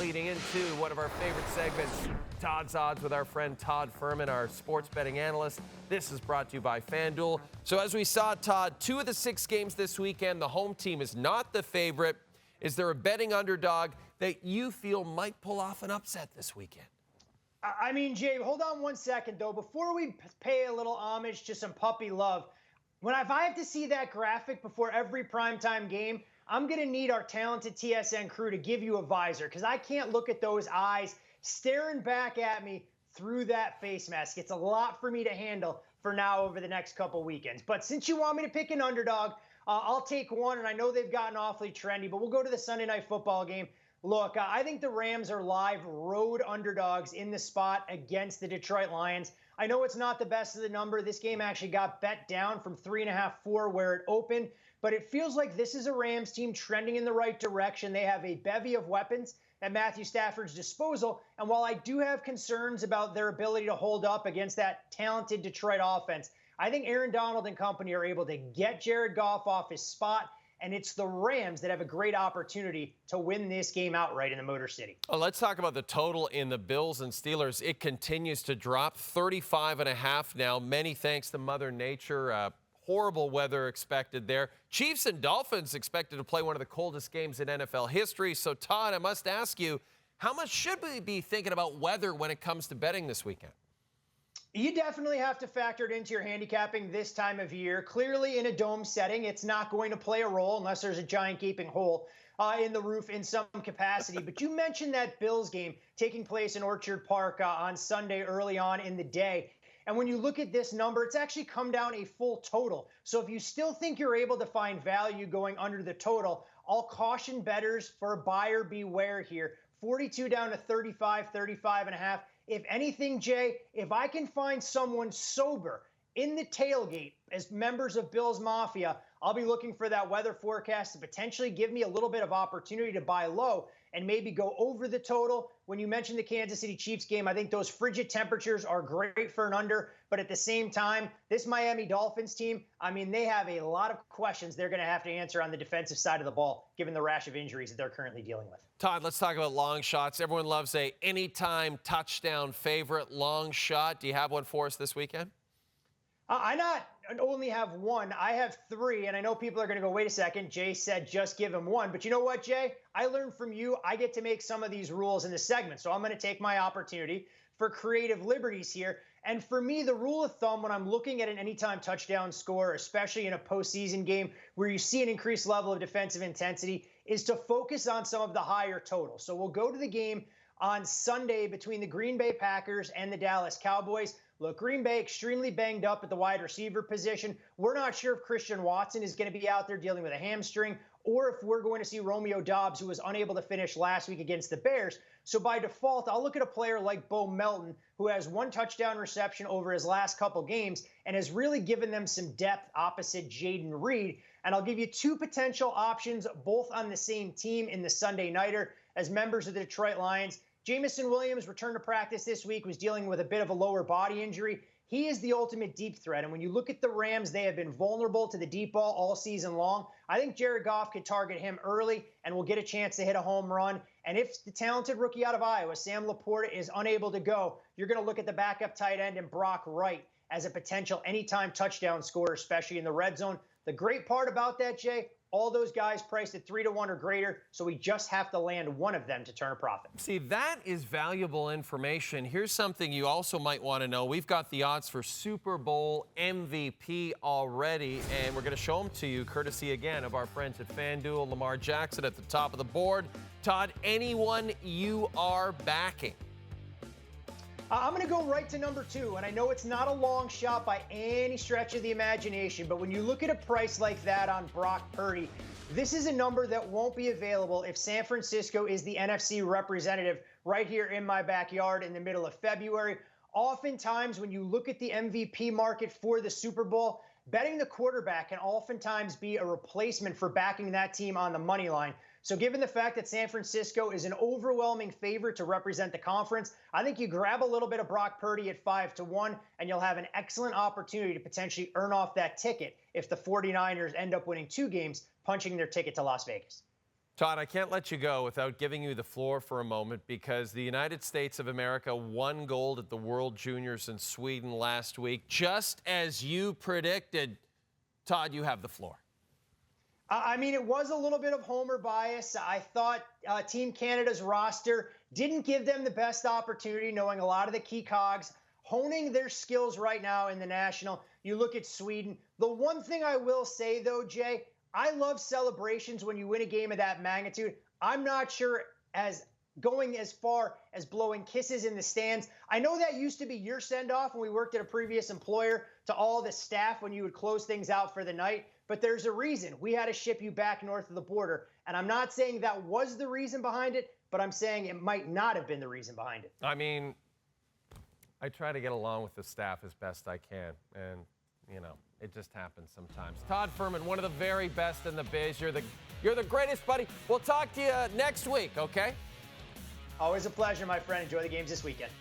leading into one of our favorite segments, Todd's Odds, with our friend Todd Fuhrman, our sports betting analyst. This is brought to you by FanDuel. So as we saw, Todd, 2 of the 6 games this weekend, the home team is not the favorite. Is there a betting underdog that you feel might pull off an upset this weekend? I mean, Jay, hold on one second, though. Before we pay a little homage to some puppy love, if I have to see that graphic before every primetime game, I'm going to need our talented TSN crew to give you a visor, because I can't look at those eyes staring back at me through that face mask. It's a lot for me to handle for now over the next couple weekends. But since you want me to pick an underdog, I'll take one, and I know they've gotten awfully trendy, but we'll go to the Sunday Night Football game. Look, I think the Rams are live road underdogs in the spot against the Detroit Lions. I know it's not the best of the number. This game actually got bet down from 3.5, 4 where it opened, but it feels like this is a Rams team trending in the right direction. They have a bevy of weapons at Matthew Stafford's disposal, and while I do have concerns about their ability to hold up against that talented Detroit offense, I think Aaron Donald and company are able to get Jared Goff off his spot, and it's the Rams that have a great opportunity to win this game outright in the Motor City. Well, let's talk about the total in the Bills and Steelers. It continues to drop, 35.5 now, many thanks to Mother Nature. Horrible weather expected there. Chiefs and Dolphins expected to play one of the coldest games in NFL history. So, Todd, I must ask you, how much should we be thinking about weather when it comes to betting this weekend? You definitely have to factor it into your handicapping this time of year. Clearly, in a dome setting, it's not going to play a role unless there's a giant gaping hole in the roof in some capacity. But you mentioned that Bills game taking place in Orchard Park on Sunday early on in the day. And when you look at this number, it's actually come down a full total. So if you still think you're able to find value going under the total, I'll caution bettors for a buyer beware here. 42 down to 35, 35.5. If anything, Jay, if I can find someone sober in the tailgate as members of Bills Mafia, I'll be looking for that weather forecast to potentially give me a little bit of opportunity to buy low and maybe go over the total. When you mentioned the Kansas City Chiefs game, I think those frigid temperatures are great for an under. But at the same time, this Miami Dolphins team, I mean, they have a lot of questions they're going to have to answer on the defensive side of the ball, given the rash of injuries that they're currently dealing with. Todd, let's talk about long shots. Everyone loves a anytime touchdown favorite long shot. Do you have one for us this weekend? I not only have one, I have 3, and I know people are going to go, wait a second, Jay said just give him one. But you know what, Jay? I learned from you. I get to make some of these rules in the segment, so I'm going to take my opportunity for creative liberties here. And for me, the rule of thumb when I'm looking at an anytime touchdown score, especially in a postseason game where you see an increased level of defensive intensity, is to focus on some of the higher totals. So we'll go to the game on Sunday between the Green Bay Packers and the Dallas Cowboys. Look, Green Bay extremely banged up at the wide receiver position. We're not sure if Christian Watson is going to be out there dealing with a hamstring or if we're going to see Romeo Doubs, who was unable to finish last week against the Bears. So by default, I'll look at a player like Bo Melton, who has 1 touchdown reception over his last couple games and has really given them some depth opposite Jaden Reed. And I'll give you 2 potential options, both on the same team in the Sunday Nighter as members of the Detroit Lions. Jamison Williams returned to practice this week, was dealing with a bit of a lower body injury. He is the ultimate deep threat. And when you look at the Rams, they have been vulnerable to the deep ball all season long. I think Jared Goff could target him early and will get a chance to hit a home run. And if the talented rookie out of Iowa, Sam Laporta, is unable to go, you're going to look at the backup tight end and Brock Wright as a potential anytime touchdown scorer, especially in the red zone. The great part about that, Jay, all those guys priced at 3-1 or greater, so we just have to land one of them to turn a profit. See, that is valuable information. Here's something you also might want to know. We've got the odds for Super Bowl MVP already, and we're going to show them to you, courtesy again of our friends at FanDuel. Lamar Jackson at the top of the board. Todd, anyone you are backing? I'm going to go right to number 2, and I know it's not a long shot by any stretch of the imagination, but when you look at a price like that on Brock Purdy, this is a number that won't be available if San Francisco is the NFC representative right here in my backyard in the middle of February. Oftentimes, when you look at the MVP market for the Super Bowl, betting the quarterback can oftentimes be a replacement for backing that team on the money line. So given the fact that San Francisco is an overwhelming favorite to represent the conference, I think you grab a little bit of Brock Purdy at 5-1, and you'll have an excellent opportunity to potentially earn off that ticket if the 49ers end up winning 2 games, punching their ticket to Las Vegas. Todd, I can't let you go without giving you the floor for a moment because the United States of America won gold at the World Juniors in Sweden last week, just as you predicted. Todd, you have the floor. I mean, it was a little bit of homer bias. I thought Team Canada's roster didn't give them the best opportunity, knowing a lot of the key cogs, honing their skills right now in the national. You look at Sweden. The one thing I will say, though, Jay, I love celebrations when you win a game of that magnitude. I'm not sure as going as far as blowing kisses in the stands. I know that used to be your send-off when we worked at a previous employer to all the staff when you would close things out for the night. But there's a reason. We had to ship you back north of the border. And I'm not saying that was the reason behind it, but I'm saying it might not have been the reason behind it. I mean, I try to get along with the staff as best I can. And, you know, it just happens sometimes. Todd Fuhrman, one of the very best in the biz. You're the greatest, buddy. We'll talk to you next week, okay? Always a pleasure, my friend. Enjoy the games this weekend.